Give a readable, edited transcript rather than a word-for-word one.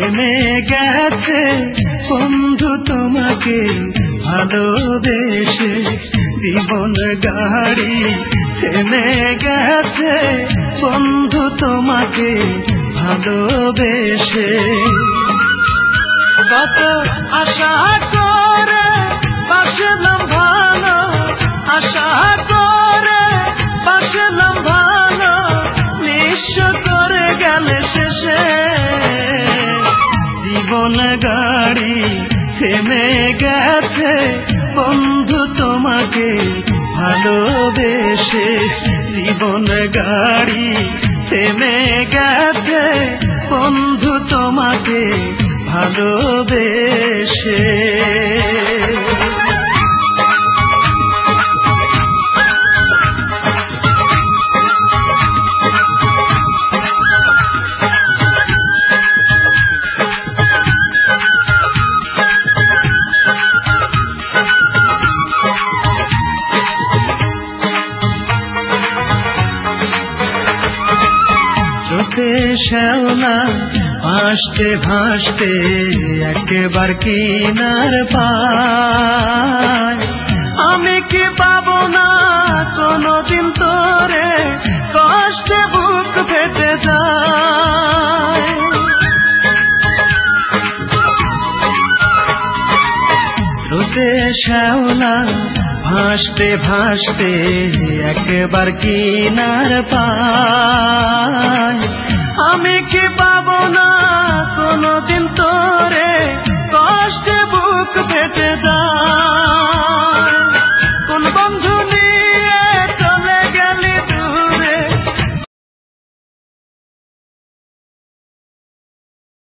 থেমে গেছে বন্ধু তোমাকে ভালোবেসে, জীবন গাড়ি থেমে গেছে বন্ধু তোমাকে ভালোবেসে। কত আশা করে বাসলাম ভালো, আশা করে বাসলাম ভালো, নিঃস্ব করে গেলে শেষে। জীবন গাড়ি থেমে গেছে বন্ধু তোমাকে ভালোবেসে, জীবন গাড়ি থেমে গেছে বন্ধু তোমাকে ভালোবেসে। শ্যাওলা ভাসতে ভাসতে একবার কিনার পায়, আমি কি পাবো না কোনদিন তোরে, কষ্টে বুক ফেটে যায়। রোদে শ্যাওলা ভাসতে ভাসতে একবার কিনার পায়, আমি কি পাবো না কোনদিন তোরে, কষ্টে বুক ফেটে যায়।